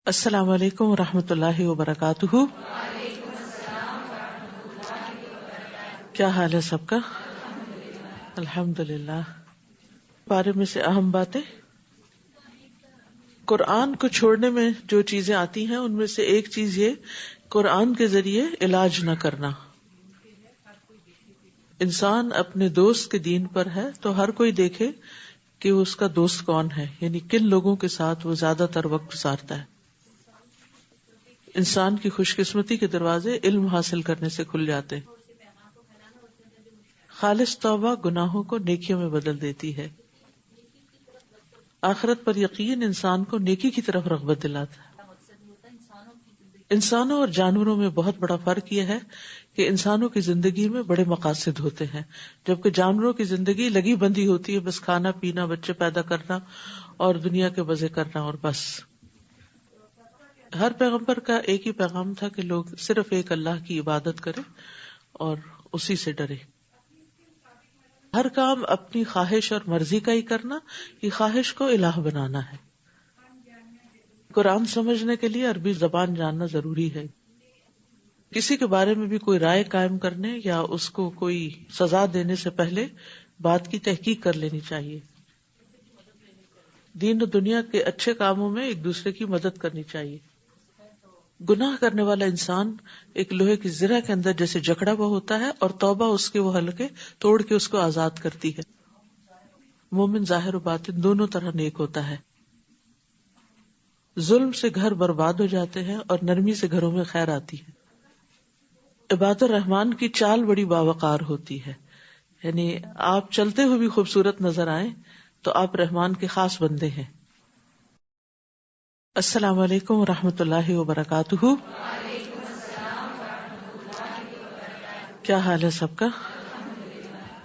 السلام علیکم ورحمۃ اللہ وبرکاتہ۔ کیا حال ہے سب کا؟ الحمدللہ۔ بارے میں سے اہم باتیں، قرآن کو چھوڑنے میں جو چیزیں آتی ہیں ان میں سے ایک چیز یہ قرآن کے ذریعے علاج نہ کرنا۔ انسان اپنے دوست کے دین پر ہے تو ہر کوئی دیکھے کہ اس کا دوست کون ہے، یعنی کن لوگوں کے ساتھ وہ زیادہ تر وقت گزارتا ہے۔ انسان کی خوش قسمتی کے دروازے علم حاصل کرنے سے کھل جاتے ہیں۔ خالص توبہ گناہوں کو نیکیوں میں بدل دیتی ہے۔ آخرت پر یقین انسان کو نیکی کی طرف رغبت دلاتا ہے۔ انسانوں اور جانوروں میں بہت بڑا فرق یہ ہے کہ انسانوں کی زندگی میں بڑے مقاصد ہوتے ہیں، جبکہ جانوروں کی زندگی لگی بندی ہوتی ہے، بس کھانا پینا، بچے پیدا کرنا اور دنیا کے مزے کرنا، اور بس۔ ہر پیغمبر کا ایک ہی پیغام تھا کہ لوگ صرف ایک اللہ کی عبادت کریں اور اسی سے ڈرے۔ ہر کام اپنی خواہش اور مرضی کا ہی کرنا، یہ خواہش کو الہ بنانا ہے۔ قرآن سمجھنے کے لیے عربی زبان جاننا ضروری ہے۔ کسی کے بارے میں بھی کوئی رائے قائم کرنے یا اس کو کوئی سزا دینے سے پہلے بات کی تحقیق کر لینی چاہیے۔ دین و دنیا کے اچھے کاموں میں ایک دوسرے کی مدد کرنی چاہیے۔ گناہ کرنے والا انسان ایک لوہے کی زرہ کے اندر جیسے جکڑا ہوا ہوتا ہے، اور توبہ اس کے وہ حلقے توڑ کے اس کو آزاد کرتی ہے۔ مومن ظاہر و باطن دونوں طرح نیک ہوتا ہے۔ ظلم سے گھر برباد ہو جاتے ہیں اور نرمی سے گھروں میں خیر آتی ہے۔ عباد الرحمن کی چال بڑی باوقار ہوتی ہے، یعنی آپ چلتے ہوئے بھی خوبصورت نظر آئیں تو آپ رحمان کے خاص بندے ہیں۔ السلام علیکم ورحمۃ اللہ وبرکاتہ۔ کیا حال ہے سب کا؟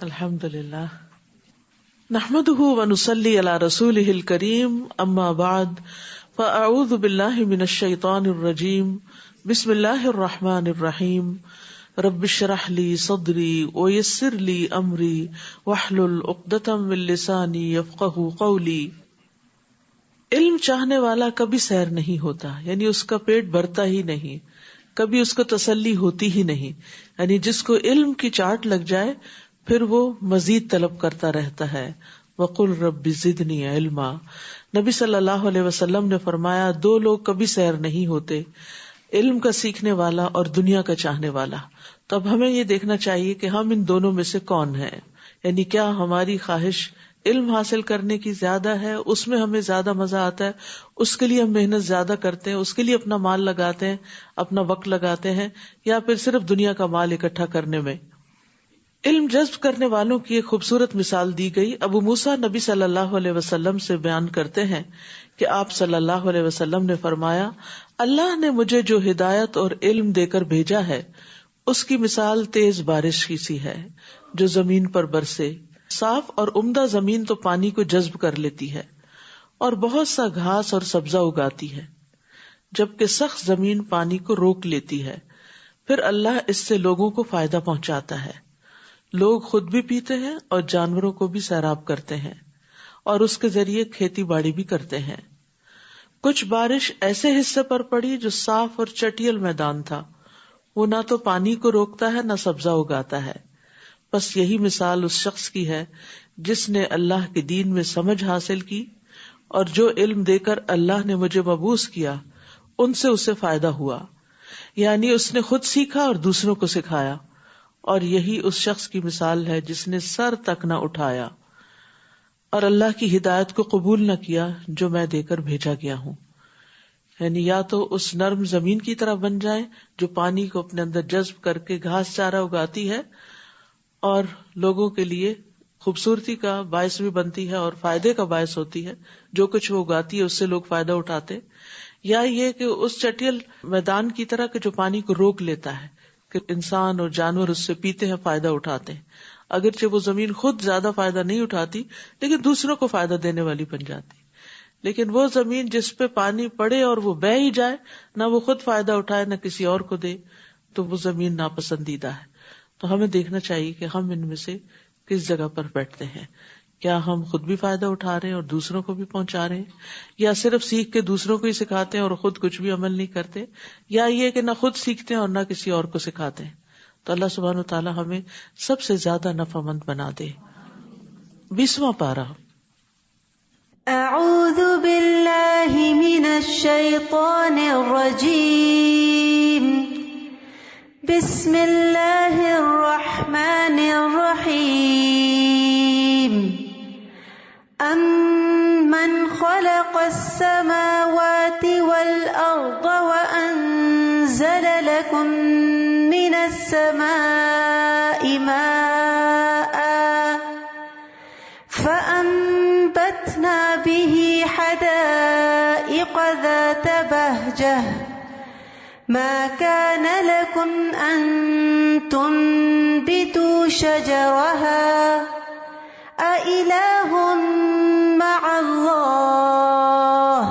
الحمدللہ۔ نحمده ونصلی علی رسولہ الکریم، اما بعد فاعوذ باللہ من الشیطان الرجیم، بسم اللہ الرحمن الرحیم۔ رب اشرح لی صدری ویسر لی امری واحلل عقدۃ من لسانی یفقہوا قولی۔ علم چاہنے والا کبھی سیر نہیں ہوتا، یعنی اس کا پیٹ بھرتا ہی نہیں، کبھی اس کو تسلی ہوتی ہی نہیں۔ یعنی جس کو علم کی چاٹ لگ جائے پھر وہ مزید طلب کرتا رہتا ہے۔ وَقُلْ رَبِّ زِدْنِي عِلْمًا۔ نبی صلی اللہ علیہ وسلم نے فرمایا، دو لوگ کبھی سیر نہیں ہوتے، علم کا سیکھنے والا اور دنیا کا چاہنے والا۔ تو اب ہمیں یہ دیکھنا چاہیے کہ ہم ان دونوں میں سے کون ہیں، یعنی کیا ہماری خواہش علم حاصل کرنے کی زیادہ ہے، اس میں ہمیں زیادہ مزہ آتا ہے، اس کے لیے ہم محنت زیادہ کرتے ہیں، اس کے لیے اپنا مال لگاتے ہیں، اپنا وقت لگاتے ہیں، یا پھر صرف دنیا کا مال اکٹھا کرنے میں۔ علم جذب کرنے والوں کی ایک خوبصورت مثال دی گئی۔ ابو موسیٰ نبی صلی اللہ علیہ وسلم سے بیان کرتے ہیں کہ آپ صلی اللہ علیہ وسلم نے فرمایا، اللہ نے مجھے جو ہدایت اور علم دے کر بھیجا ہے اس کی مثال تیز بارش کی سی ہے جو زمین پر برسے۔ صاف اور عمدہ زمین تو پانی کو جذب کر لیتی ہے اور بہت سا گھاس اور سبزہ اگاتی ہے، جبکہ سخت زمین پانی کو روک لیتی ہے۔ پھر اللہ اس سے لوگوں کو فائدہ پہنچاتا ہے، لوگ خود بھی پیتے ہیں اور جانوروں کو بھی سیراب کرتے ہیں، اور اس کے ذریعے کھیتی باڑی بھی کرتے ہیں۔ کچھ بارش ایسے حصے پر پڑی جو صاف اور چٹیل میدان تھا، وہ نہ تو پانی کو روکتا ہے نہ سبزہ اگاتا ہے۔ بس یہی مثال اس شخص کی ہے جس نے اللہ کے دین میں سمجھ حاصل کی، اور جو علم دے کر اللہ نے مجھے مبعوث کیا ان سے اسے فائدہ ہوا، یعنی اس نے خود سیکھا اور دوسروں کو سکھایا۔ اور یہی اس شخص کی مثال ہے جس نے سر تک نہ اٹھایا اور اللہ کی ہدایت کو قبول نہ کیا جو میں دے کر بھیجا گیا ہوں۔ یعنی یا تو اس نرم زمین کی طرح بن جائیں جو پانی کو اپنے اندر جذب کر کے گھاس چارہ اگاتی ہے اور لوگوں کے لیے خوبصورتی کا باعث بھی بنتی ہے اور فائدے کا باعث ہوتی ہے، جو کچھ وہ اگاتی ہے اس سے لوگ فائدہ اٹھاتے، یا یہ کہ اس چٹیل میدان کی طرح کہ جو پانی کو روک لیتا ہے کہ انسان اور جانور اس سے پیتے ہیں، فائدہ اٹھاتے ہیں، اگرچہ وہ زمین خود زیادہ فائدہ نہیں اٹھاتی لیکن دوسروں کو فائدہ دینے والی بن جاتی۔ لیکن وہ زمین جس پہ پانی پڑے اور وہ بہہ ہی جائے، نہ وہ خود فائدہ اٹھائے نہ کسی اور کو دے، تو وہ زمین ناپسندیدہ ہے۔ تو ہمیں دیکھنا چاہیے کہ ہم ان میں سے کس جگہ پر بیٹھتے ہیں، کیا ہم خود بھی فائدہ اٹھا رہے ہیں اور دوسروں کو بھی پہنچا رہے ہیں، یا صرف سیکھ کے دوسروں کو ہی سکھاتے ہیں اور خود کچھ بھی عمل نہیں کرتے، یا یہ کہ نہ خود سیکھتے ہیں اور نہ کسی اور کو سکھاتے ہیں؟ تو اللہ سبحانہ و تعالی ہمیں سب سے زیادہ نفع مند بنا دے۔ 20واں پارہ۔ اعوذ باللہ من الشیطان الرجیم، بسم اللہ الرحمن الرحیم، امن خلق السماوات والارض وانزل لکم من السماء ماء فأنبتنا به حدائق ذات بهجة ما كان لكم أن تنبتوا شجرها أإله مع الله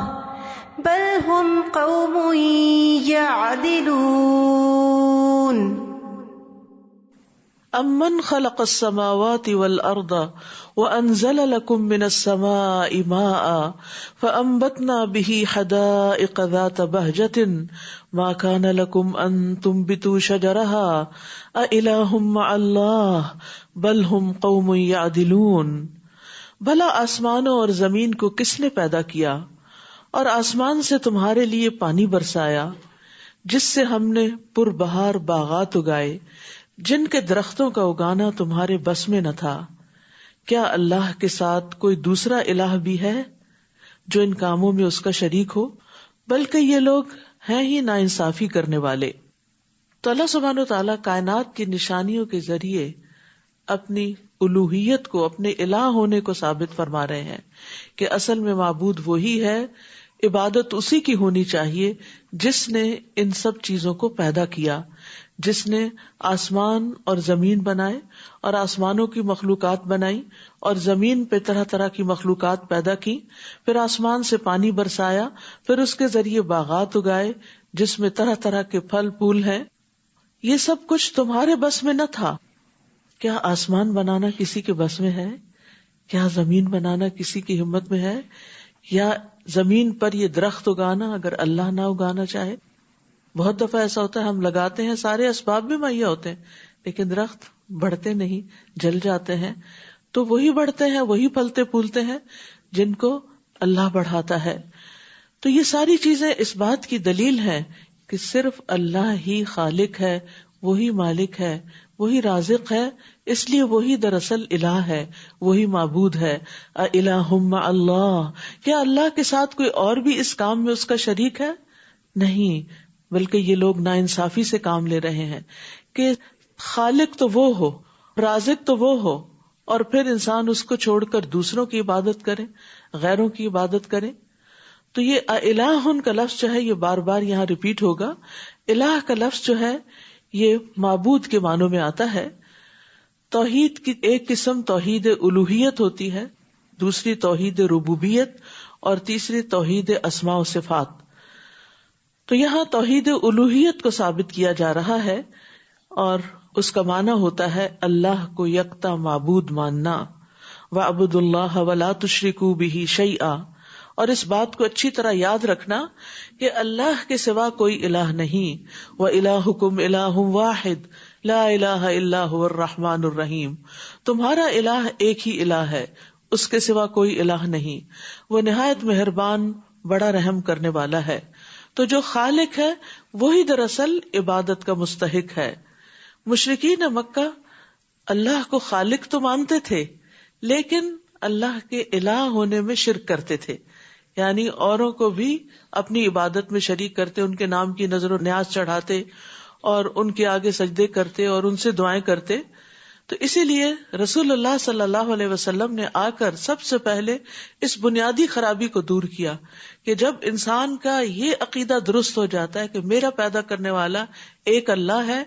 بل هم قوم يعدلون۔ امن خلق السماوات والارض وانزل لكم من السماء ماء فانبتنا به حدائق ذات بهجة ما كان لكم ان تنبتوا شجرها أإله مع الله بل هم قوم يعدلون۔ بھلا آسمانوں اور زمین کو کس نے پیدا کیا اور آسمان سے تمہارے لیے پانی برسایا جس سے ہم نے پربہار باغات اگائے جن کے درختوں کا اگانا تمہارے بس میں نہ تھا۔ کیا اللہ کے ساتھ کوئی دوسرا الہ بھی ہے جو ان کاموں میں اس کا شریک ہو؟ بلکہ یہ لوگ ہیں ہی ناانصافی کرنے والے۔ تو اللہ سبحانہ و تعالیٰ کائنات کی نشانیوں کے ذریعے اپنی الوہیت کو، اپنے الہ ہونے کو ثابت فرما رہے ہیں کہ اصل میں معبود وہی ہے، عبادت اسی کی ہونی چاہیے جس نے ان سب چیزوں کو پیدا کیا، جس نے آسمان اور زمین بنائے اور آسمانوں کی مخلوقات بنائی اور زمین پہ طرح طرح کی مخلوقات پیدا کی، پھر آسمان سے پانی برسایا، پھر اس کے ذریعے باغات اگائے جس میں طرح طرح کے پھل پھول ہیں۔ یہ سب کچھ تمہارے بس میں نہ تھا۔ کیا آسمان بنانا کسی کے بس میں ہے؟ کیا زمین بنانا کسی کی ہمت میں ہے؟ یا زمین پر یہ درخت اگانا اگر اللہ نہ اگانا چاہے؟ بہت دفعہ ایسا ہوتا ہے ہم لگاتے ہیں، سارے اسباب بھی مہیا ہوتے ہیں، لیکن درخت بڑھتے نہیں، جل جاتے ہیں۔ تو وہی بڑھتے ہیں، وہی پھلتے پھولتے ہیں جن کو اللہ بڑھاتا ہے۔ تو یہ ساری چیزیں اس بات کی دلیل ہے کہ صرف اللہ ہی خالق ہے، وہی مالک ہے، وہی رازق ہے، اس لیے وہی دراصل الہ ہے، وہی معبود ہے۔ اِلٰہٌ مع اللہ، کیا اللہ کے ساتھ کوئی اور بھی اس کام میں اس کا شریک ہے؟ نہیں، بلکہ یہ لوگ ناانصافی سے کام لے رہے ہیں کہ خالق تو وہ ہو، رازق تو وہ ہو، اور پھر انسان اس کو چھوڑ کر دوسروں کی عبادت کرے، غیروں کی عبادت کرے۔ تو یہ الہ کا لفظ جو ہے یہ بار بار یہاں ریپیٹ ہوگا۔ الہ کا لفظ جو ہے یہ معبود کے معنوں میں آتا ہے۔ توحید کی ایک قسم توحید الوہیت ہوتی ہے، دوسری توحید ربوبیت اور تیسری توحید اسماء و صفات۔ تو یہاں توحید الوہیت کو ثابت کیا جا رہا ہے اور اس کا معنی ہوتا ہے اللہ کو یکتا معبود ماننا، وَاعْبُدُوا اللَّهَ وَلَا تُشْرِكُوا بِهِ شَيْئًا، اور اس بات کو اچھی طرح یاد رکھنا کہ اللہ کے سوا کوئی الہ نہیں۔ وَإِلَٰهُكُمْ إِلَٰهٌ وَاحِدٌ لَا إِلَٰهَ إِلَّا هُوَ الرَّحْمَٰنُ الرَّحِيمُ، تمہارا الہ ایک ہی الہ ہے، اس کے سوا کوئی الہ نہیں، وہ نہایت مہربان، بڑا رحم کرنے والا ہے۔ تو جو خالق ہے وہی دراصل عبادت کا مستحق ہے۔ مشرکین مکہ اللہ کو خالق تو مانتے تھے لیکن اللہ کے الہ ہونے میں شرک کرتے تھے، یعنی اوروں کو بھی اپنی عبادت میں شریک کرتے، ان کے نام کی نظر و نیاز چڑھاتے اور ان کے آگے سجدے کرتے اور ان سے دعائیں کرتے۔ تو اسی لیے رسول اللہ صلی اللہ علیہ وسلم نے آ کر سب سے پہلے اس بنیادی خرابی کو دور کیا کہ جب انسان کا یہ عقیدہ درست ہو جاتا ہے کہ میرا پیدا کرنے والا ایک اللہ ہے،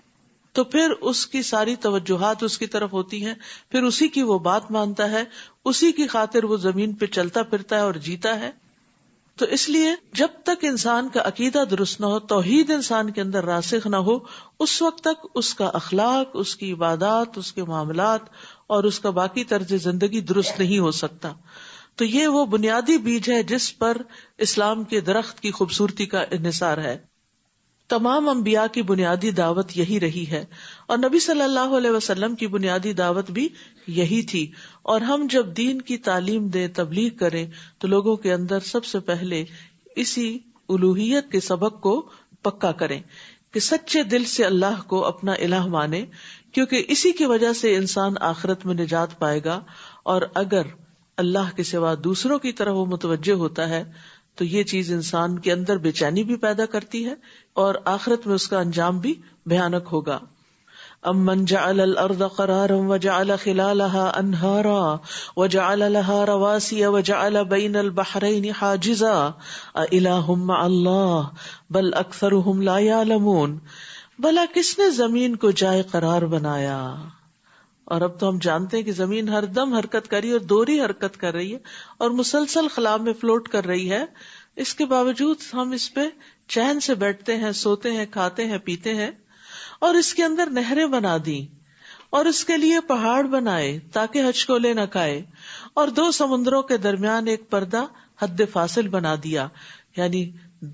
تو پھر اس کی ساری توجہات اس کی طرف ہوتی ہیں، پھر اسی کی وہ بات مانتا ہے، اسی کی خاطر وہ زمین پہ چلتا پھرتا ہے اور جیتا ہے۔ تو اس لیے جب تک انسان کا عقیدہ درست نہ ہو، توحید انسان کے اندر راسخ نہ ہو، اس وقت تک اس کا اخلاق، اس کی عبادات، اس کے معاملات اور اس کا باقی طرز زندگی درست نہیں ہو سکتا. تو یہ وہ بنیادی بیج ہے جس پر اسلام کے درخت کی خوبصورتی کا انحصار ہے. تمام انبیاء کی بنیادی دعوت یہی رہی ہے اور نبی صلی اللہ علیہ وسلم کی بنیادی دعوت بھی یہی تھی. اور ہم جب دین کی تعلیم دیں، تبلیغ کریں، تو لوگوں کے اندر سب سے پہلے اسی الوہیت کے سبق کو پکا کریں کہ سچے دل سے اللہ کو اپنا الہ مانے، کیونکہ اسی کی وجہ سے انسان آخرت میں نجات پائے گا. اور اگر اللہ کے سوا دوسروں کی طرف وہ متوجہ ہوتا ہے تو یہ چیز انسان کے اندر بے چینی بھی پیدا کرتی ہے اور آخرت میں اس کا انجام بھی بھیانک ہوگا. امن جعل الارض قرارا وجعل خلالها انہارا وجعل لها رواسي وجعل بين البحرين حاجزا اإلہ مع اللہ بل اکثرهم لا يعلمون. بھلا کس نے زمین کو جائے قرار بنایا؟ اور اب تو ہم جانتے ہیں کہ زمین ہر دم حرکت کر رہی ہے اور دوہری حرکت کر رہی ہے اور مسلسل خلا میں فلوٹ کر رہی ہے. اس کے باوجود ہم اس پہ چین سے بیٹھتے ہیں، سوتے ہیں، کھاتے ہیں، پیتے ہیں. اور اس کے اندر نہریں بنا دی اور اس کے لیے پہاڑ بنائے تاکہ ہچکولے نہ کھائے، اور دو سمندروں کے درمیان ایک پردہ حد فاصل بنا دیا. یعنی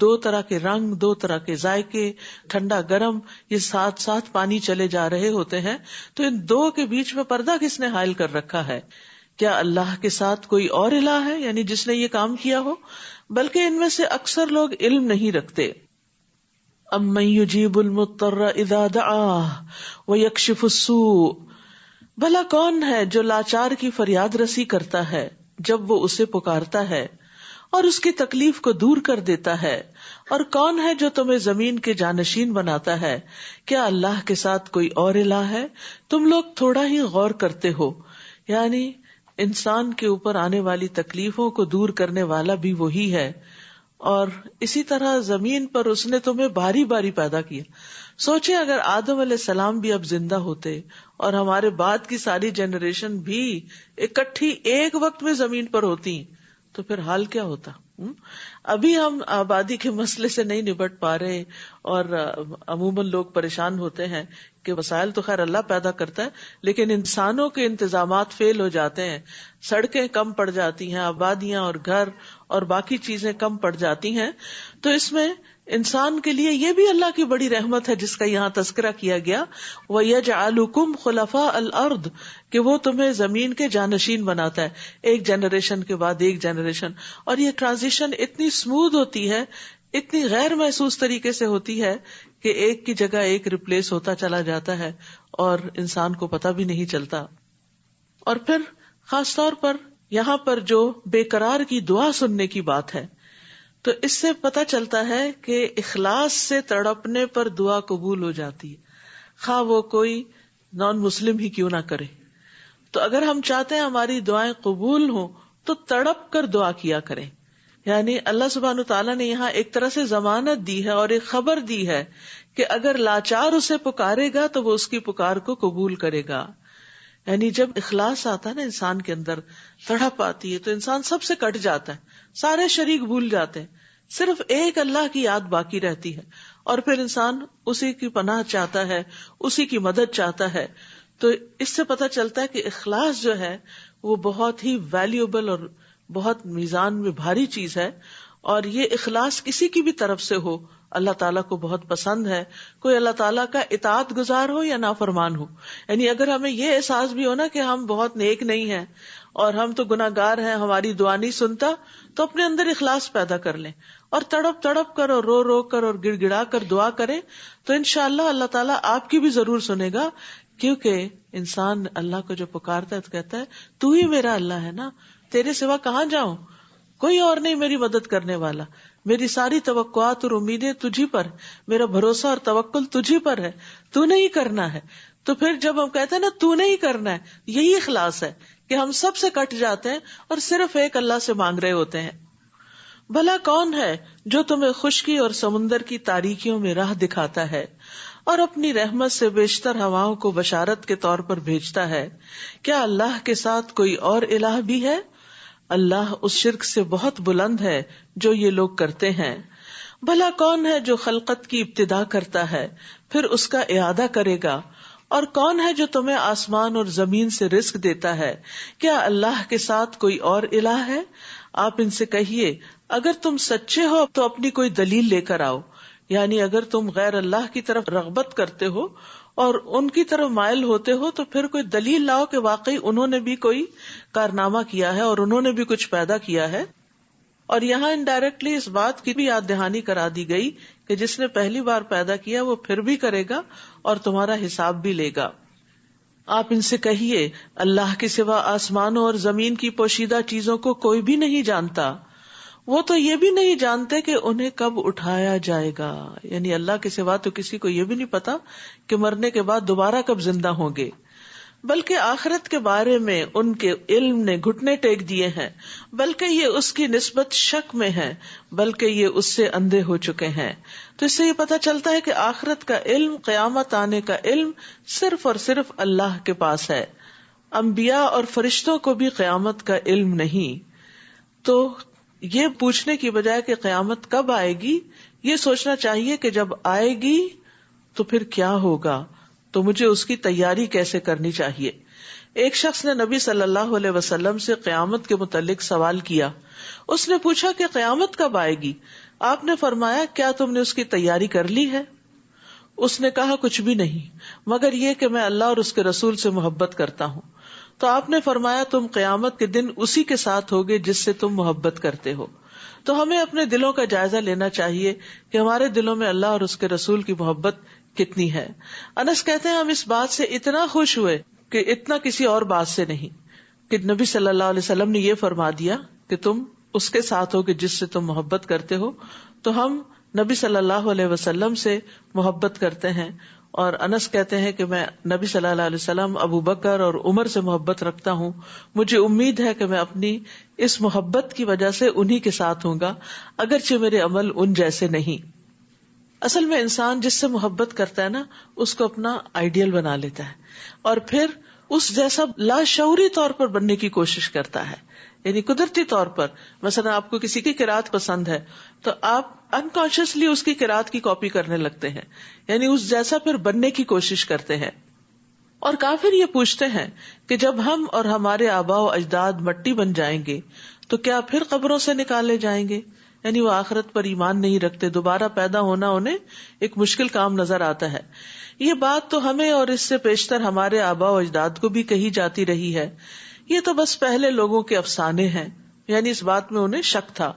دو طرح کے رنگ، دو طرح کے ذائقے، ٹھنڈا گرم، یہ ساتھ ساتھ پانی چلے جا رہے ہوتے ہیں. تو ان دو کے بیچ میں پردہ کس نے حائل کر رکھا ہے؟ کیا اللہ کے ساتھ کوئی اور الہ ہے یعنی جس نے یہ کام کیا ہو؟ بلکہ ان میں سے اکثر لوگ علم نہیں رکھتے. امن یجیب المضطر اذا دعاہ ویکشف السوء. بھلا کون ہے جو لاچار کی فریاد رسی کرتا ہے جب وہ اسے پکارتا ہے اور اس کی تکلیف کو دور کر دیتا ہے؟ اور کون ہے جو تمہیں زمین کے جانشین بناتا ہے؟ کیا اللہ کے ساتھ کوئی اور الہ ہے؟ تم لوگ تھوڑا ہی غور کرتے ہو. یعنی انسان کے اوپر آنے والی تکلیفوں کو دور کرنے والا بھی وہی ہے. اور اسی طرح زمین پر اس نے تمہیں باری باری پیدا کیا. سوچیں اگر آدم علیہ السلام بھی اب زندہ ہوتے اور ہمارے بعد کی ساری جنریشن بھی اکٹھی ایک وقت میں زمین پر ہوتی تو پھر حال کیا ہوتا. ابھی ہم آبادی کے مسئلے سے نہیں نبٹ پا رہے اور عموماً لوگ پریشان ہوتے ہیں کہ وسائل تو خیر اللہ پیدا کرتا ہے لیکن انسانوں کے انتظامات فیل ہو جاتے ہیں. سڑکیں کم پڑ جاتی ہیں، آبادیاں اور گھر اور باقی چیزیں کم پڑ جاتی ہیں. تو اس میں انسان کے لیے یہ بھی اللہ کی بڑی رحمت ہے جس کا یہاں تذکرہ کیا گیا، وَيَجْعَلُكُمْ خُلَفَاءَ الْأَرْضِ، کہ وہ تمہیں زمین کے جانشین بناتا ہے ایک جنریشن کے بعد ایک جنریشن. اور یہ ٹرانزیشن اتنی سموتھ ہوتی ہے، اتنی غیر محسوس طریقے سے ہوتی ہے کہ ایک کی جگہ ایک ریپلیس ہوتا چلا جاتا ہے اور انسان کو پتہ بھی نہیں چلتا. اور پھر خاص طور پر یہاں پر جو بے قرار کی دعا سننے کی بات ہے تو اس سے پتہ چلتا ہے کہ اخلاص سے تڑپنے پر دعا قبول ہو جاتی ہے، خواہ وہ کوئی نان مسلم ہی کیوں نہ کرے. تو اگر ہم چاہتے ہیں ہماری دعائیں قبول ہوں تو تڑپ کر دعا کیا کریں. یعنی اللہ سبحانہ تعالیٰ نے یہاں ایک طرح سے ضمانت دی ہے اور ایک خبر دی ہے کہ اگر لاچار اسے پکارے گا تو وہ اس کی پکار کو قبول کرے گا. یعنی جب اخلاص آتا ہے نا انسان کے اندر، تڑپ آتی ہے تو انسان سب سے کٹ جاتا ہے، سارے شریک بھول جاتے ہیں، صرف ایک اللہ کی یاد باقی رہتی ہے اور پھر انسان اسی کی پناہ چاہتا ہے، اسی کی مدد چاہتا ہے. تو اس سے پتہ چلتا ہے کہ اخلاص جو ہے وہ بہت ہی ویلیوبل اور بہت میزان میں بھاری چیز ہے. اور یہ اخلاص کسی کی بھی طرف سے ہو اللہ تعالیٰ کو بہت پسند ہے. کوئی اللہ تعالیٰ کا اطاعت گزار ہو یا نافرمان ہو. یعنی اگر ہمیں یہ احساس بھی ہو نا کہ ہم بہت نیک نہیں ہیں اور ہم تو گناہ گار ہیں، ہماری دعا نہیں سنتا، تو اپنے اندر اخلاص پیدا کر لیں اور تڑپ تڑپ کر اور رو رو کر اور گڑ گڑا کر دعا کریں تو انشاءاللہ اللہ تعالیٰ آپ کی بھی ضرور سنے گا. کیونکہ انسان اللہ کو جو پکارتا ہے تو کہتا ہے تو ہی میرا اللہ ہے نا، تیرے سوا کہاں جاؤں، کوئی اور نہیں میری مدد کرنے والا، میری ساری توقعات اور امیدیں تجھی پر، میرا بھروسہ اور توکل تجھی پر ہے، تو نے ہی کرنا ہے. تو پھر جب ہم کہتے ہیں نا تو نے ہی کرنا ہے، یہی اخلاص ہے کہ ہم سب سے کٹ جاتے ہیں اور صرف ایک اللہ سے مانگ رہے ہوتے ہیں. بھلا کون ہے جو تمہیں خشکی اور سمندر کی تاریکیوں میں راہ دکھاتا ہے اور اپنی رحمت سے بیشتر ہواؤں کو بشارت کے طور پر بھیجتا ہے؟ کیا اللہ کے ساتھ کوئی اور الہ بھی ہے؟ اللہ اس شرک سے بہت بلند ہے جو یہ لوگ کرتے ہیں. بھلا کون ہے جو خلقت کی ابتدا کرتا ہے پھر اس کا اعادہ کرے گا اور کون ہے جو تمہیں آسمان اور زمین سے رزق دیتا ہے؟ کیا اللہ کے ساتھ کوئی اور الہ ہے؟ آپ ان سے کہیے اگر تم سچے ہو تو اپنی کوئی دلیل لے کر آؤ، یعنی اگر تم غیر اللہ کی طرف رغبت کرتے ہو اور ان کی طرف مائل ہوتے ہو تو پھر کوئی دلیل لاؤ کہ واقعی انہوں نے بھی کوئی کارنامہ کیا ہے اور انہوں نے بھی کچھ پیدا کیا ہے۔ اور یہاں انڈائریکٹلی اس بات کی بھی یاد دہانی کرا دی گئی کہ جس نے پہلی بار پیدا کیا وہ پھر بھی کرے گا اور تمہارا حساب بھی لے گا۔ آپ ان سے کہیے اللہ کے سوا آسمانوں اور زمین کی پوشیدہ چیزوں کو کوئی بھی نہیں جانتا، وہ تو یہ بھی نہیں جانتے کہ انہیں کب اٹھایا جائے گا، یعنی اللہ کے سوا تو کسی کو یہ بھی نہیں پتا کہ مرنے کے بعد دوبارہ کب زندہ ہوں گے، بلکہ آخرت کے بارے میں ان کے علم نے گھٹنے ٹیک دیے ہیں، بلکہ یہ اس کی نسبت شک میں ہے، بلکہ یہ اس سے اندھے ہو چکے ہیں۔ تو اس سے یہ پتہ چلتا ہے کہ آخرت کا علم، قیامت آنے کا علم صرف اور صرف اللہ کے پاس ہے، انبیاء اور فرشتوں کو بھی قیامت کا علم نہیں۔ تو یہ پوچھنے کی بجائے کہ قیامت کب آئے گی، یہ سوچنا چاہیے کہ جب آئے گی تو پھر کیا ہوگا، تو مجھے اس کی تیاری کیسے کرنی چاہیے۔ ایک شخص نے نبی صلی اللہ علیہ وسلم سے قیامت کے متعلق سوال کیا۔ اس نے پوچھا کہ قیامت کب آئے گی؟ آپ نے فرمایا کیا تم نے اس کی تیاری کر لی ہے؟ اس نے کہا کچھ بھی نہیں مگر یہ کہ میں اللہ اور اس کے رسول سے محبت کرتا ہوں۔ تو آپ نے فرمایا تم قیامت کے دن اسی کے ساتھ ہوگے جس سے تم محبت کرتے ہو۔ تو ہمیں اپنے دلوں کا جائزہ لینا چاہیے کہ ہمارے دلوں میں اللہ اور اس کے رسول کی محبت کتنی ہے۔ انس کہتے ہیں ہم اس بات سے اتنا خوش ہوئے کہ اتنا کسی اور بات سے نہیں، کہ نبی صلی اللہ علیہ وسلم نے یہ فرما دیا کہ تم اس کے ساتھ ہوگے جس سے تم محبت کرتے ہو۔ تو ہم نبی صلی اللہ علیہ وسلم سے محبت کرتے ہیں، اور انس کہتے ہیں کہ میں نبی صلی اللہ علیہ وسلم، ابو بکر اور عمر سے محبت رکھتا ہوں۔ مجھے امید ہے کہ میں اپنی اس محبت کی وجہ سے انہی کے ساتھ ہوں گا، اگرچہ میرے عمل ان جیسے نہیں۔ اصل میں انسان جس سے محبت کرتا ہے نا، اس کو اپنا آئیڈیل بنا لیتا ہے اور پھر اس جیسا لاشعوری طور پر بننے کی کوشش کرتا ہے، یعنی قدرتی طور پر۔ مثلا آپ کو کسی کی قرات پسند ہے تو آپ انکانشیسلی اس کی قرات کی کاپی کرنے لگتے ہیں، یعنی اس جیسا پھر بننے کی کوشش کرتے ہیں۔ اور کافر یہ پوچھتے ہیں کہ جب ہم اور ہمارے آباء و اجداد مٹی بن جائیں گے تو کیا پھر قبروں سے نکالے جائیں گے؟ یعنی وہ آخرت پر ایمان نہیں رکھتے، دوبارہ پیدا ہونا انہیں ایک مشکل کام نظر آتا ہے۔ یہ بات تو ہمیں اور اس سے پیشتر ہمارے آباء و اجداد کو بھی کہی جاتی رہی ہے، یہ تو بس پہلے لوگوں کے افسانے ہیں، یعنی اس بات میں انہیں شک تھا۔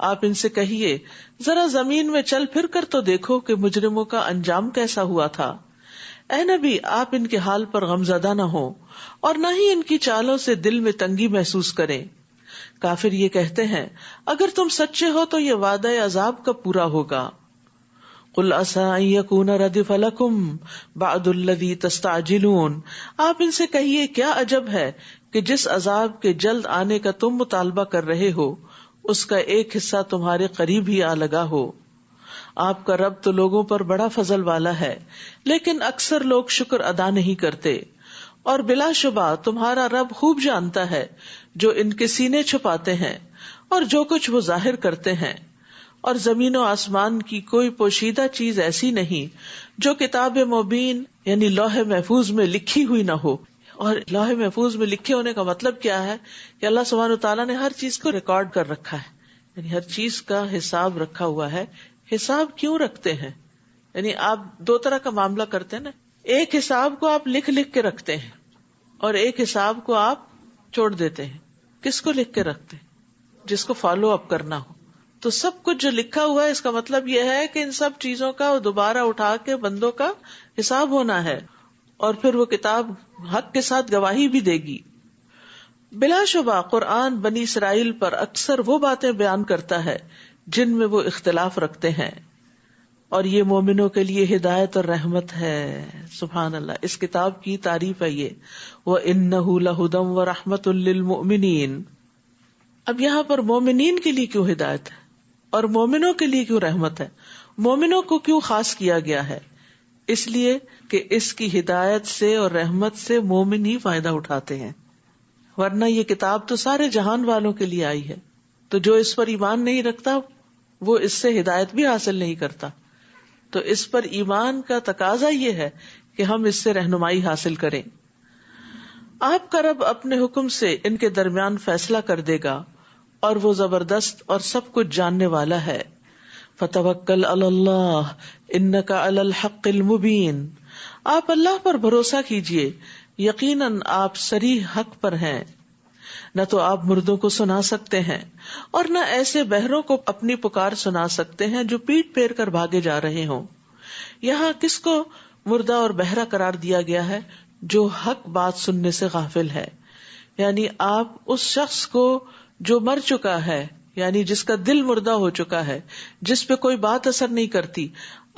آپ ان سے کہیے ذرا زمین میں چل پھر کر تو دیکھو کہ مجرموں کا انجام کیسا ہوا تھا۔ اے نبی آپ ان کے حال پر غمزدہ نہ ہو اور نہ ہی ان کی چالوں سے دل میں تنگی محسوس کریں۔ کافر یہ کہتے ہیں اگر تم سچے ہو تو یہ وعدہ عذاب کب پورا ہوگا؟ قل عسى ان يكون ردف لكم بعض الذي تستعجلون، آپ ان سے کہیے کیا عجب ہے کہ جس عذاب کے جلد آنے کا تم مطالبہ کر رہے ہو اس کا ایک حصہ تمہارے قریب ہی آ لگا ہو۔ آپ کا رب تو لوگوں پر بڑا فضل والا ہے لیکن اکثر لوگ شکر ادا نہیں کرتے، اور بلا شبہ تمہارا رب خوب جانتا ہے جو ان کے سینے چھپاتے ہیں اور جو کچھ وہ ظاہر کرتے ہیں۔ اور زمین و آسمان کی کوئی پوشیدہ چیز ایسی نہیں جو کتاب مبین یعنی لوح محفوظ میں لکھی ہوئی نہ ہو۔ اور لوح محفوظ میں لکھے ہونے کا مطلب کیا ہے کہ اللہ سبحانہ وتعالیٰ نے ہر چیز کو ریکارڈ کر رکھا ہے، یعنی ہر چیز کا حساب رکھا ہوا ہے۔ حساب کیوں رکھتے ہیں؟ یعنی آپ دو طرح کا معاملہ کرتے ہیں نا، ایک حساب کو آپ لکھ کے رکھتے ہیں اور ایک حساب کو آپ چھوڑ دیتے ہیں۔ کس کو لکھ کے رکھتے ہیں؟ جس کو فالو اپ کرنا ہو۔ تو سب کچھ جو لکھا ہوا ہے اس کا مطلب یہ ہے کہ ان سب چیزوں کا دوبارہ اٹھا کے بندوں کا حساب ہونا ہے، اور پھر وہ کتاب حق کے ساتھ گواہی بھی دے گی۔ بلا شبہ قرآن بنی اسرائیل پر اکثر وہ باتیں بیان کرتا ہے جن میں وہ اختلاف رکھتے ہیں، اور یہ مومنوں کے لیے ہدایت اور رحمت ہے۔ سبحان اللہ، اس کتاب کی تعریف ہے یہ، وَإِنَّهُ لَهُدًى وَرَحْمَةٌ لِّلْمُؤْمِنِينَ۔ اب یہاں پر مومنین کے لیے کیوں ہدایت ہے اور مومنوں کے لیے کیوں رحمت ہے؟ مومنوں کو کیوں خاص کیا گیا ہے؟ اس لیے کہ اس کی ہدایت سے اور رحمت سے مومن ہی فائدہ اٹھاتے ہیں، ورنہ یہ کتاب تو سارے جہان والوں کے لیے آئی ہے، تو جو اس پر ایمان نہیں رکھتا وہ اس سے ہدایت بھی حاصل نہیں کرتا۔ تو اس پر ایمان کا تقاضا یہ ہے کہ ہم اس سے رہنمائی حاصل کریں. آپ کا رب اپنے حکم سے ان کے درمیان فیصلہ کر دے گا اور وہ زبردست اور سب کچھ جاننے والا ہے. فتوکل علی اللہ انک علی الحق المبین. آپ اللہ پر بھروسہ کیجئے، یقیناً آپ صریح حق پر ہیں. نہ تو آپ مردوں کو سنا سکتے ہیں اور نہ ایسے بہروں کو اپنی پکار سنا سکتے ہیں جو پیٹ پھیر کر بھاگے جا رہے ہوں. یہاں کس کو مردہ اور بہرا قرار دیا گیا ہے؟ جو حق بات سننے سے غافل ہے. یعنی آپ اس شخص کو جو مر چکا ہے، یعنی جس کا دل مردہ ہو چکا ہے، جس پہ کوئی بات اثر نہیں کرتی،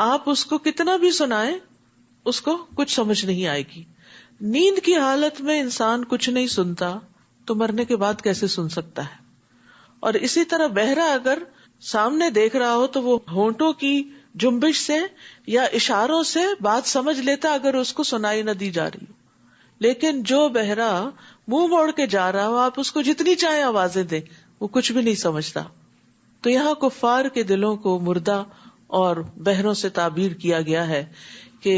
آپ اس کو کتنا بھی سنائیں اس کو کچھ سمجھ نہیں آئے گی. نیند کی حالت میں انسان کچھ نہیں سنتا تو مرنے کے بعد کیسے سن سکتا ہے؟ اور اسی طرح بہرا اگر سامنے دیکھ رہا ہو تو وہ ہونٹوں کی جنبش سے یا اشاروں سے بات سمجھ لیتا اگر اس کو سنائی نہ دی جا رہی ہو. لیکن جو بہرا منہ موڑ کے جا رہا ہو، آپ اس کو جتنی چاہیں آوازیں دیں، وہ کچھ بھی نہیں سمجھتا. تو یہاں کفار کے دلوں کو مردہ اور بہروں سے تعبیر کیا گیا ہے کہ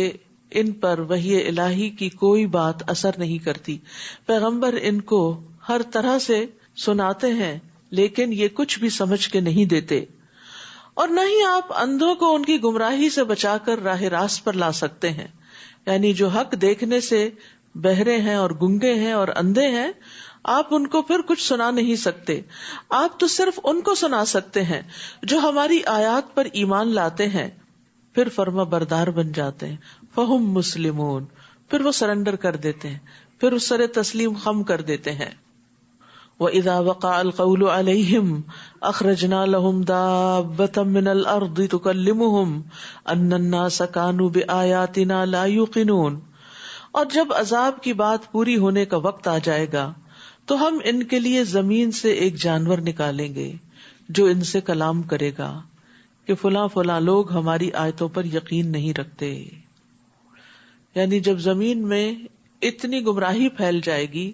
ان پر وحی الہی کی کوئی بات اثر نہیں کرتی. پیغمبر ان کو ہر طرح سے سناتے ہیں لیکن یہ کچھ بھی سمجھ کے نہیں دیتے. اور نہ ہی آپ اندھوں کو ان کی گمراہی سے بچا کر راہ راست پر لا سکتے ہیں. یعنی جو حق دیکھنے سے بہرے ہیں اور گنگے ہیں اور اندھے ہیں، آپ ان کو پھر کچھ سنا نہیں سکتے. آپ تو صرف ان کو سنا سکتے ہیں جو ہماری آیات پر ایمان لاتے ہیں، پھر فرما بردار بن جاتے ہیں. فہم مسلمون، پھر وہ سرنڈر کر دیتے ہیں، پھر اس سر تسلیم خم کر دیتے ہیں. وَإِذَا وَقَعَ الْقَوْلُ عَلَيْهِمْ أَخْرَجْنَا لَهُمْ دَابَّةً مِّنَ الْأَرْضِ تُكَلِّمُهُمْ أَنَّ النَّاسَ كَانُوا بِآيَاتِنَا لَا يُوقِنُونَ. اور جب عذاب کی بات پوری ہونے کا وقت آ جائے گا تو ہم ان کے لیے زمین سے ایک جانور نکالیں گے جو ان سے کلام کرے گا کہ فلاں فلاں لوگ ہماری آیتوں پر یقین نہیں رکھتے. یعنی جب زمین میں اتنی گمراہی پھیل جائے گی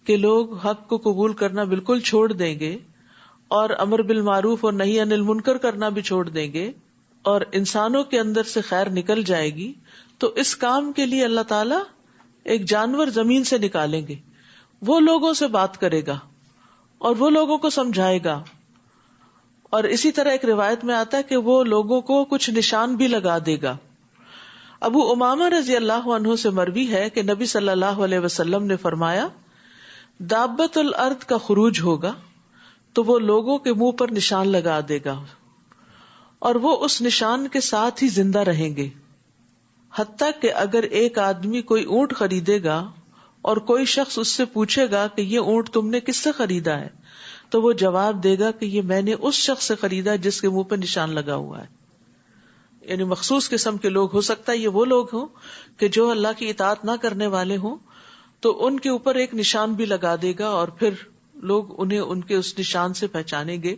کہ لوگ حق کو قبول کرنا بالکل چھوڑ دیں گے اور امر بالمعروف اور نہی عن المنکر کرنا بھی چھوڑ دیں گے اور انسانوں کے اندر سے خیر نکل جائے گی، تو اس کام کے لیے اللہ تعالیٰ ایک جانور زمین سے نکالیں گے. وہ لوگوں سے بات کرے گا اور وہ لوگوں کو سمجھائے گا. اور اسی طرح ایک روایت میں آتا ہے کہ وہ لوگوں کو کچھ نشان بھی لگا دے گا. ابو امامہ رضی اللہ عنہ سے مروی ہے کہ نبی صلی اللہ علیہ وسلم نے فرمایا، دابت الارض کا خروج ہوگا تو وہ لوگوں کے منہ پر نشان لگا دے گا اور وہ اس نشان کے ساتھ ہی زندہ رہیں گے. حتیٰ کہ اگر ایک آدمی کوئی اونٹ خریدے گا اور کوئی شخص اس سے پوچھے گا کہ یہ اونٹ تم نے کس سے خریدا ہے، تو وہ جواب دے گا کہ یہ میں نے اس شخص سے خریدا جس کے منہ پہ نشان لگا ہوا ہے. یعنی مخصوص قسم کے لوگ، ہو سکتا ہے یہ وہ لوگ ہوں کہ جو اللہ کی اطاعت نہ کرنے والے ہوں، تو ان کے اوپر ایک نشان بھی لگا دے گا اور پھر لوگ انہیں ان کے اس نشان سے پہچانیں گے.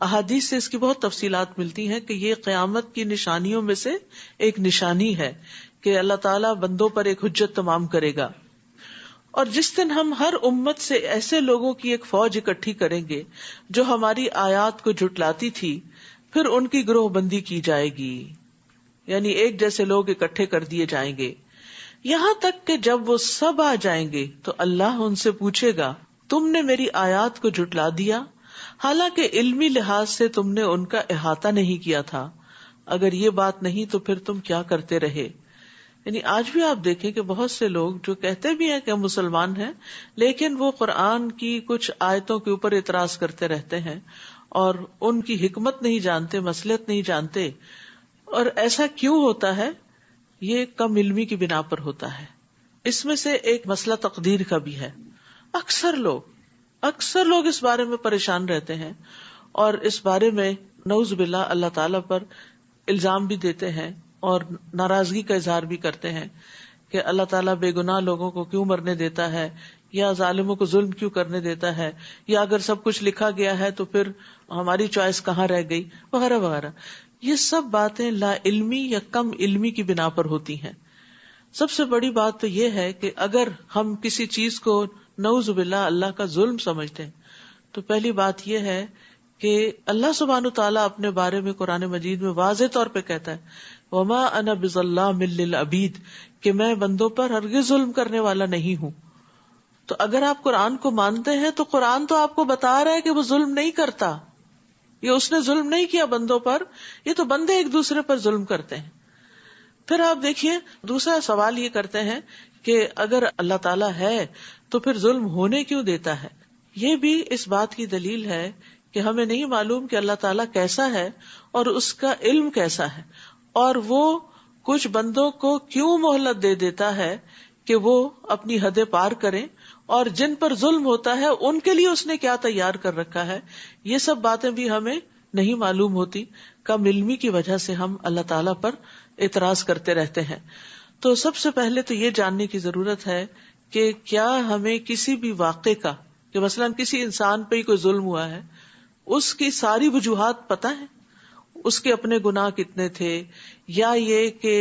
احادیث سے اس کی بہت تفصیلات ملتی ہیں کہ یہ قیامت کی نشانیوں میں سے ایک نشانی ہے کہ اللہ تعالیٰ بندوں پر ایک حجت تمام کرے گا. اور جس دن ہم ہر امت سے ایسے لوگوں کی ایک فوج اکٹھی کریں گے جو ہماری آیات کو جھٹلاتی تھی، پھر ان کی گروہ بندی کی جائے گی. یعنی ایک جیسے لوگ اکٹھے کر دیے جائیں گے، یہاں تک کہ جب وہ سب آ جائیں گے تو اللہ ان سے پوچھے گا، تم نے میری آیات کو جھٹلا دیا حالانکہ علمی لحاظ سے تم نے ان کا احاطہ نہیں کیا تھا. اگر یہ بات نہیں تو پھر تم کیا کرتے رہے. یعنی آج بھی آپ دیکھیں کہ بہت سے لوگ جو کہتے بھی ہیں کہ ہم مسلمان ہیں، لیکن وہ قرآن کی کچھ آیتوں کے اوپر اعتراض کرتے رہتے ہیں اور ان کی حکمت نہیں جانتے، مصلحت نہیں جانتے. اور ایسا کیوں ہوتا ہے؟ یہ کم علمی کی بنا پر ہوتا ہے. اس میں سے ایک مسئلہ تقدیر کا بھی ہے. اکثر لوگ اس بارے میں پریشان رہتے ہیں اور اس بارے میں نعوذ باللہ اللہ تعالیٰ پر الزام بھی دیتے ہیں اور ناراضگی کا اظہار بھی کرتے ہیں کہ اللہ تعالیٰ بے گناہ لوگوں کو کیوں مرنے دیتا ہے، یا ظالموں کو ظلم کیوں کرنے دیتا ہے، یا اگر سب کچھ لکھا گیا ہے تو پھر ہماری چوائس کہاں رہ گئی، وغیرہ وغیرہ. یہ سب باتیں لا علمی یا کم علمی کی بنا پر ہوتی ہیں. سب سے بڑی بات تو یہ ہے کہ اگر ہم کسی چیز کو نعوذ باللہ اللہ کا ظلم سمجھتے ہیں تو پہلی بات یہ ہے کہ اللہ سبحانہ تعالیٰ اپنے بارے میں قرآن مجید میں واضح طور پہ کہتا ہے وما انا بظلام للعبید، کہ میں بندوں پر ہرگز ظلم کرنے والا نہیں ہوں. تو اگر آپ قرآن کو مانتے ہیں تو قرآن تو آپ کو بتا رہا ہے کہ وہ ظلم نہیں کرتا، یہ اس نے ظلم نہیں کیا بندوں پر، یہ تو بندے ایک دوسرے پر ظلم کرتے ہیں. پھر آپ دیکھیے دوسرا سوال یہ کرتے ہیں کہ اگر اللہ تعالیٰ ہے تو پھر ظلم ہونے کیوں دیتا ہے. یہ بھی اس بات کی دلیل ہے کہ ہمیں نہیں معلوم کہ اللہ تعالیٰ کیسا ہے اور اس کا علم کیسا ہے، اور وہ کچھ بندوں کو کیوں مہلت دے دیتا ہے کہ وہ اپنی حدیں پار کریں، اور جن پر ظلم ہوتا ہے ان کے لیے اس نے کیا تیار کر رکھا ہے. یہ سب باتیں بھی ہمیں نہیں معلوم ہوتی. کم علمی کی وجہ سے ہم اللہ تعالیٰ پر اعتراض کرتے رہتے ہیں. تو سب سے پہلے تو یہ جاننے کی ضرورت ہے کہ کیا ہمیں کسی بھی واقعے کا، کہ مثلاً کسی انسان پہ ہی کوئی ظلم ہوا ہے، اس کی ساری وجوہات پتہ ہے، اس کے اپنے گناہ کتنے تھے، یا یہ کہ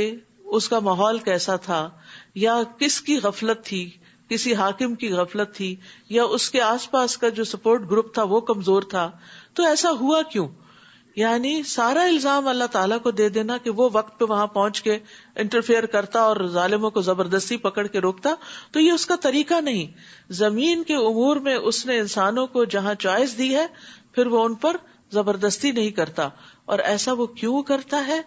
اس کا ماحول کیسا تھا، یا کس کی غفلت تھی، کسی حاکم کی غفلت تھی، یا اس کے آس پاس کا جو سپورٹ گروپ تھا وہ کمزور تھا، تو ایسا ہوا کیوں. یعنی سارا الزام اللہ تعالیٰ کو دے دینا کہ وہ وقت پہ وہاں پہنچ کے انٹرفیئر کرتا اور ظالموں کو زبردستی پکڑ کے روکتا، تو یہ اس کا طریقہ نہیں. زمین کے امور میں اس نے انسانوں کو جہاں چوائس دی ہے پھر وہ ان پر زبردستی نہیں کرتا. اور ایسا وہ کیوں کرتا ہے،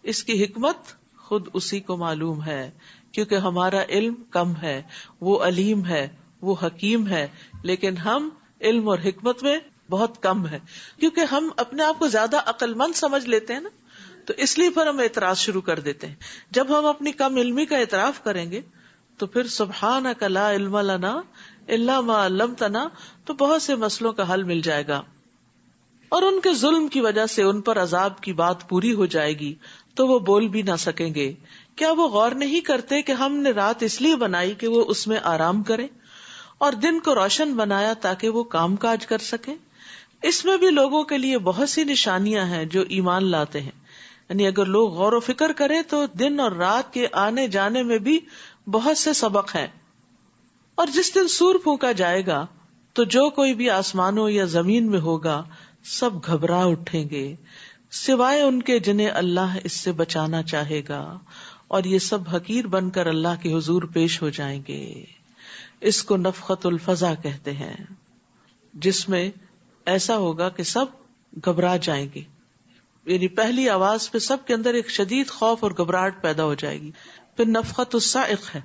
اس کی حکمت خود اسی کو معلوم ہے، کیونکہ ہمارا علم کم ہے، وہ علیم ہے، وہ حکیم ہے، لیکن ہم علم اور حکمت میں بہت کم ہے، کیونکہ ہم اپنے آپ کو زیادہ عقل مند سمجھ لیتے ہیں نا، تو اس لیے پھر ہم اعتراض شروع کر دیتے ہیں. جب ہم اپنی کم علمی کا اعتراف کریں گے تو پھر سبحانک لا علم لنا الا ما علمتنا، تو بہت سے مسئلوں کا حل مل جائے گا. اور ان کے ظلم کی وجہ سے ان پر عذاب کی بات پوری ہو جائے گی تو وہ بول بھی نہ سکیں گے. کیا وہ غور نہیں کرتے کہ ہم نے رات اس لیے بنائی کہ وہ اس میں آرام کریں، اور دن کو روشن بنایا تاکہ وہ کام کاج کر سکیں. اس میں بھی لوگوں کے لیے بہت سی نشانیاں ہیں جو ایمان لاتے ہیں. یعنی اگر لوگ غور و فکر کریں تو دن اور رات کے آنے جانے میں بھی بہت سے سبق ہیں. اور جس دن سور پھونکا جائے گا تو جو کوئی بھی آسمانوں یا زمین میں ہوگا سب گھبرا اٹھیں گے، سوائے ان کے جنہیں اللہ اس سے بچانا چاہے گا، اور یہ سب حقیر بن کر اللہ کے حضور پیش ہو جائیں گے. اس کو نفخۃ الفزع کہتے ہیں، جس میں ایسا ہوگا کہ سب گھبرا جائیں گے. یعنی پہلی آواز پہ سب کے اندر ایک شدید خوف اور گھبراہٹ پیدا ہو جائے گی. پھر نفخۃ الصاعق ہے،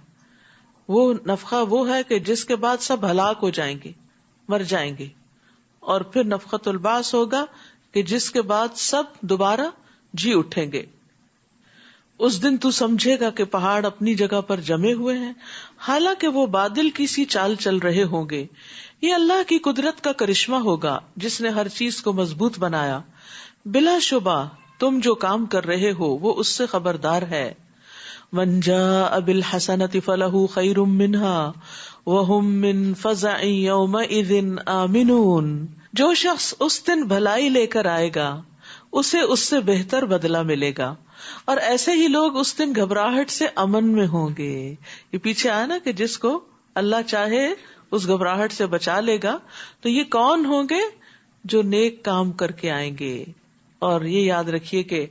وہ نفخہ وہ ہے کہ جس کے بعد سب ہلاک ہو جائیں گے، مر جائیں گے. اور پھر نفخۃ البعث ہوگا کہ جس کے بعد سب دوبارہ جی اٹھیں گے. اس دن تو سمجھے گا کہ پہاڑ اپنی جگہ پر جمے ہوئے ہیں، حالانکہ وہ بادل کی سی چال چل رہے ہوں گے. یہ اللہ کی قدرت کا کرشمہ ہوگا جس نے ہر چیز کو مضبوط بنایا. بلا شبہ تم جو کام کر رہے ہو وہ اس سے خبردار ہے. من جاء بالحسنة فله خير منها وهم من فزع يومئذ آمنون. جو شخص اس دن بھلائی لے کر آئے گا اسے اس سے بہتر بدلہ ملے گا، اور ایسے ہی لوگ اس دن گھبراہٹ سے امن میں ہوں گے. یہ پیچھے آیا نا کہ جس کو اللہ چاہے اس گھبراہٹ سے بچا لے گا. تو یہ کون ہوں گے؟ جو نیک کام کر کے آئیں گے. اور یہ یاد رکھیے کہ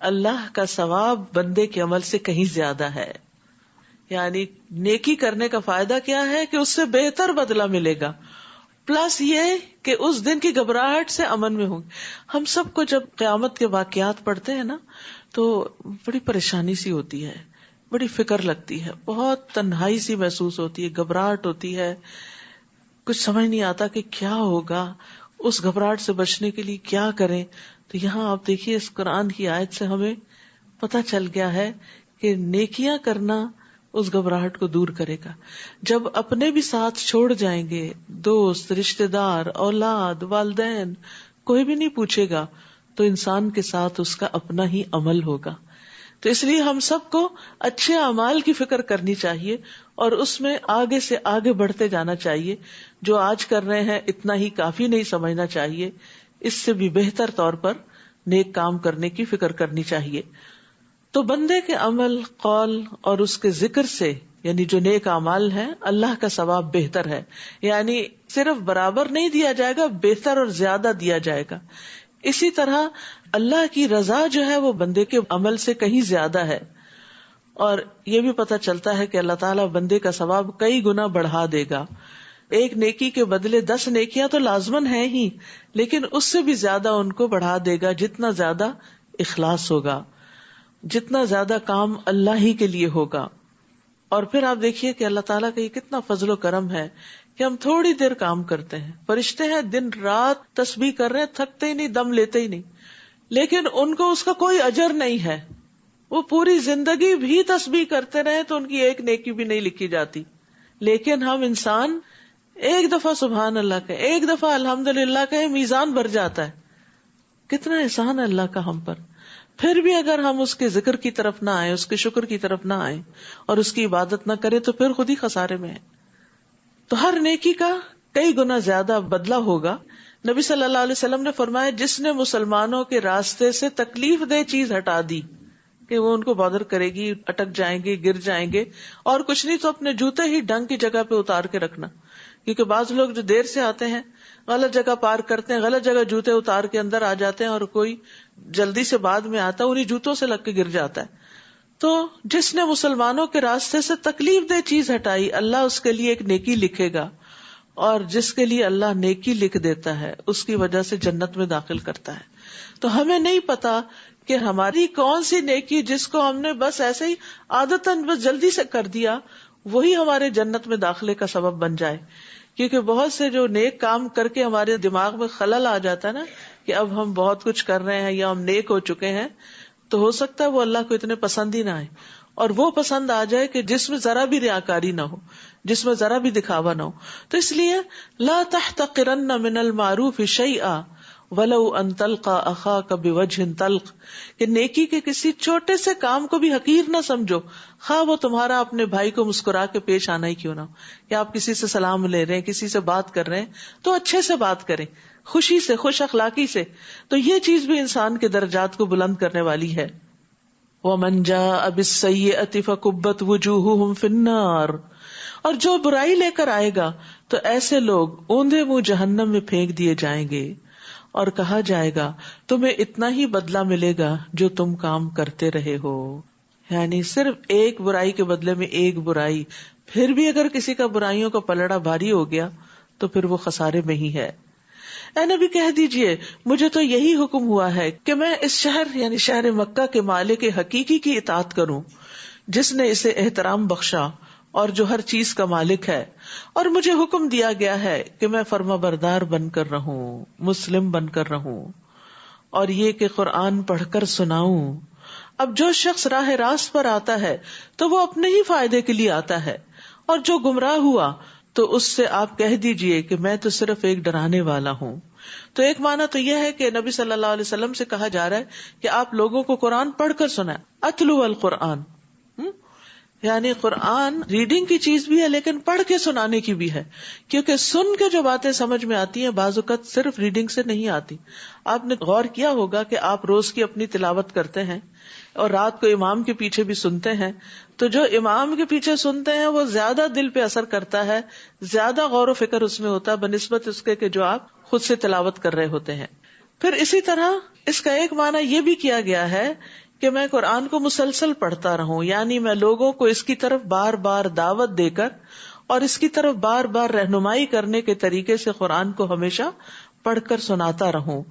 اللہ کا ثواب بندے کے عمل سے کہیں زیادہ ہے. یعنی نیکی کرنے کا فائدہ کیا ہے کہ اس سے بہتر بدلہ ملے گا، پلس یہ کہ اس دن کی گھبراہٹ سے امن میں ہوں گے. ہم سب کو جب قیامت کے واقعات پڑھتے ہیں نا تو بڑی پریشانی سی ہوتی ہے، بڑی فکر لگتی ہے، بہت تنہائی سی محسوس ہوتی ہے، گھبراہٹ ہوتی ہے، کچھ سمجھ نہیں آتا کہ کیا ہوگا. اس گھبراہٹ سے بچنے کے لیے کیا کریں؟ تو یہاں آپ دیکھیے اس قرآن کی آیت سے ہمیں پتہ چل گیا ہے کہ نیکیاں کرنا اس گھبراہٹ کو دور کرے گا. جب اپنے بھی ساتھ چھوڑ جائیں گے، دوست، رشتے دار، اولاد، والدین، کوئی بھی نہیں پوچھے گا، تو انسان کے ساتھ اس کا اپنا ہی عمل ہوگا. تو اس لیے ہم سب کو اچھے اعمال کی فکر کرنی چاہیے اور اس میں آگے سے آگے بڑھتے جانا چاہیے. جو آج کر رہے ہیں اتنا ہی کافی نہیں سمجھنا چاہیے، اس سے بھی بہتر طور پر نیک کام کرنے کی فکر کرنی چاہیے. تو بندے کے عمل، قول اور اس کے ذکر سے، یعنی جو نیک اعمال ہیں اللہ کا ثواب بہتر ہے، یعنی صرف برابر نہیں دیا جائے گا، بہتر اور زیادہ دیا جائے گا. اسی طرح اللہ کی رضا جو ہے وہ بندے کے عمل سے کہیں زیادہ ہے، اور یہ بھی پتہ چلتا ہے کہ اللہ تعالیٰ بندے کا ثواب کئی گنا بڑھا دے گا. ایک نیکی کے بدلے 10 نیکیاں تو لازمن ہیں ہی، لیکن اس سے بھی زیادہ ان کو بڑھا دے گا جتنا زیادہ اخلاص ہوگا، جتنا زیادہ کام اللہ ہی کے لیے ہوگا. اور پھر آپ دیکھیے کہ اللہ تعالیٰ کا یہ کتنا فضل و کرم ہے کہ ہم تھوڑی دیر کام کرتے ہیں. فرشتے ہیں دن رات تسبیح کر رہے ہیں، تھکتے ہی نہیں، دم لیتے ہی نہیں، لیکن ان کو اس کا کوئی اجر نہیں ہے. وہ پوری زندگی بھی تسبیح کرتے رہے تو ان کی ایک نیکی بھی نہیں لکھی جاتی. لیکن ہم انسان ایک دفعہ سبحان اللہ کہے، ایک دفعہ الحمدللہ کہے، میزان بھر جاتا ہے. کتنا احسان ہے اللہ کا ہم پر. پھر بھی اگر ہم اس کے ذکر کی طرف نہ آئیں، اس کے شکر کی طرف نہ آئیں اور اس کی عبادت نہ کریں تو پھر خود ہی خسارے میں ہیں. تو ہر نیکی کا کئی گنا زیادہ بدلہ ہوگا. نبی صلی اللہ علیہ وسلم نے فرمایا جس نے مسلمانوں کے راستے سے تکلیف دہ چیز ہٹا دی کہ وہ ان کو بادر کرے گی، اٹک جائیں گے، گر جائیں گے، اور کچھ نہیں تو اپنے جوتے ہی ڈنگ کی جگہ پہ اتار کے رکھنا. کیونکہ بعض لوگ جو دیر سے آتے ہیں غلط جگہ پارک کرتے ہیں، غلط جگہ جوتے اتار کے اندر آ جاتے ہیں، اور کوئی جلدی سے بعد میں آتا ہے انہیں جوتوں سے لگ کے گر جاتا ہے. تو جس نے مسلمانوں کے راستے سے تکلیف دہ چیز ہٹائی اللہ اس کے لیے ایک نیکی لکھے گا، اور جس کے لیے اللہ نیکی لکھ دیتا ہے اس کی وجہ سے جنت میں داخل کرتا ہے. تو ہمیں نہیں پتا کہ ہماری کون سی نیکی جس کو ہم نے بس ایسے ہی عادتاً بس جلدی سے کر دیا وہی ہمارے جنت میں داخلے کا سبب بن جائے. کیونکہ بہت سے جو نیک کام کر کے ہمارے دماغ میں خلل آ جاتا ہے نا کہ اب ہم بہت کچھ کر رہے ہیں یا ہم نیک ہو چکے ہیں، تو ہو سکتا ہے وہ اللہ کو اتنے پسند ہی نہ آئے، اور وہ پسند آ جائے کہ جس میں ذرا بھی ریاکاری نہ ہو، جس میں ذرا بھی دکھاوا نہ ہو. تو اس لیے لا تحتقرن من المعروف شیئا ولو ان تلقى اخاك بوجه طلق، کہ نیکی کے کسی چھوٹے سے کام کو بھی حقیر نہ سمجھو، خواہ وہ تمہارا اپنے بھائی کو مسکرا کے پیش آنا ہی کیوں نہ ہو. یا آپ کسی سے سلام لے رہے ہیں، کسی سے بات کر رہے ہیں تو اچھے سے بات کریں، خوشی سے، خوش اخلاقی سے. تو یہ چیز بھی انسان کے درجات کو بلند کرنے والی ہے. وَمَنْ جَاءَ بِالسَّيِّئَةِ فَكُبَّتْ وُجُوهُهُمْ فِي النَّارِ، اور جو برائی لے کر آئے گا تو ایسے لوگ اوندھے منہ جہنم میں پھینک دیے جائیں گے، اور کہا جائے گا تمہیں اتنا ہی بدلہ ملے گا جو تم کام کرتے رہے ہو. یعنی صرف ایک برائی کے بدلے میں ایک برائی، پھر بھی اگر کسی کا برائیوں کا پلڑا بھاری ہو گیا تو پھر وہ خسارے میں ہی ہے. اے نبی کہہ دیجئے مجھے تو یہی حکم ہوا ہے کہ میں اس شہر یعنی شہر مکہ کے مالک حقیقی کی اطاعت کروں جس نے اسے احترام بخشا اور جو ہر چیز کا مالک ہے، اور مجھے حکم دیا گیا ہے کہ میں فرما بردار بن کر رہوں، مسلم بن کر رہوں، اور یہ کہ قرآن پڑھ کر سناؤں. اب جو شخص راہ راست پر آتا ہے تو وہ اپنے ہی فائدے کے لیے آتا ہے، اور جو گمراہ ہوا تو اس سے آپ کہہ دیجئے کہ میں تو صرف ایک ڈرانے والا ہوں. تو ایک معنی تو یہ ہے کہ نبی صلی اللہ علیہ وسلم سے کہا جا رہا ہے کہ آپ لوگوں کو قرآن پڑھ کر سنائیں. اتلو القرآن، یعنی قرآن ریڈنگ کی چیز بھی ہے لیکن پڑھ کے سنانے کی بھی ہے، کیونکہ سن کے جو باتیں سمجھ میں آتی ہیں بعض اوقات صرف ریڈنگ سے نہیں آتی. آپ نے غور کیا ہوگا کہ آپ روز کی اپنی تلاوت کرتے ہیں اور رات کو امام کے پیچھے بھی سنتے ہیں، تو جو امام کے پیچھے سنتے ہیں وہ زیادہ دل پہ اثر کرتا ہے، زیادہ غور و فکر اس میں ہوتا ہے بنسبت اس کے کہ جو آپ خود سے تلاوت کر رہے ہوتے ہیں. پھر اسی طرح اس کا ایک معنی یہ بھی کیا گیا ہے کہ میں قرآن کو مسلسل پڑھتا رہوں، یعنی میں لوگوں کو اس کی طرف بار بار دعوت دے کر اور اس کی طرف بار بار رہنمائی کرنے کے طریقے سے قرآن کو ہمیشہ پڑھ کر سناتا رہوں،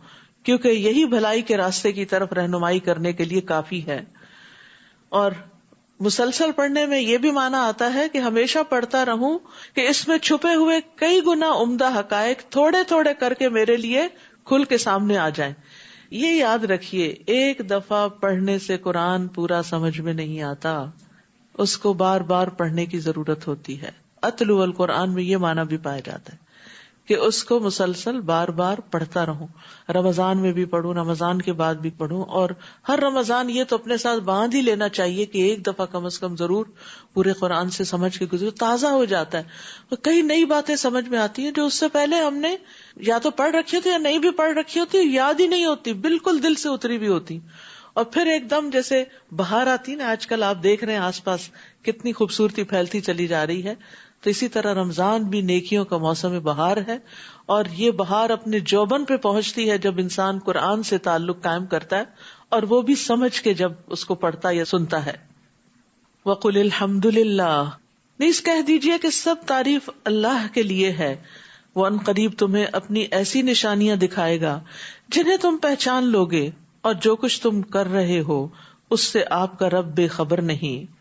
کیونکہ یہی بھلائی کے راستے کی طرف رہنمائی کرنے کے لیے کافی ہے. اور مسلسل پڑھنے میں یہ بھی معنی آتا ہے کہ ہمیشہ پڑھتا رہوں کہ اس میں چھپے ہوئے کئی گنا عمدہ حقائق تھوڑے تھوڑے کر کے میرے لیے کھل کے سامنے آ جائیں. یہ یاد رکھیے ایک دفعہ پڑھنے سے قرآن پورا سمجھ میں نہیں آتا، اس کو بار بار پڑھنے کی ضرورت ہوتی ہے. اتلو القرآن میں یہ معنی بھی پایا جاتا ہے کہ اس کو مسلسل بار بار پڑھتا رہوں. رمضان میں بھی پڑھوں، رمضان کے بعد بھی پڑھوں، اور ہر رمضان یہ تو اپنے ساتھ باندھ ہی لینا چاہیے کہ ایک دفعہ کم از کم ضرور پورے قرآن سے سمجھ کے گزرو، تازہ ہو جاتا ہے. اور کئی نئی باتیں سمجھ میں آتی ہیں جو اس سے پہلے ہم نے یا تو پڑھ رکھی ہوتی یا نہیں بھی پڑھ رکھی ہوتی، یاد ہی نہیں ہوتی، بالکل دل سے اتری بھی ہوتی. اور پھر ایک دم جیسے بہار آتی نا، آج کل آپ دیکھ رہے ہیں آس پاس کتنی خوبصورتی پھیلتی چلی جا رہی ہے، تو اسی طرح رمضان بھی نیکیوں کا موسم بہار ہے، اور یہ بہار اپنے جوبن پہ پہنچتی ہے جب انسان قرآن سے تعلق قائم کرتا ہے، اور وہ بھی سمجھ کے جب اس کو پڑھتا یا سنتا ہے۔ وَقُلِ الْحَمْدُ لِلَّهِ، نیز کہہ دیجئے کہ سب تعریف اللہ کے لیے ہے، وہ ان قریب تمہیں اپنی ایسی نشانیاں دکھائے گا جنہیں تم پہچان لوگے، اور جو کچھ تم کر رہے ہو اس سے آپ کا رب بے خبر نہیں۔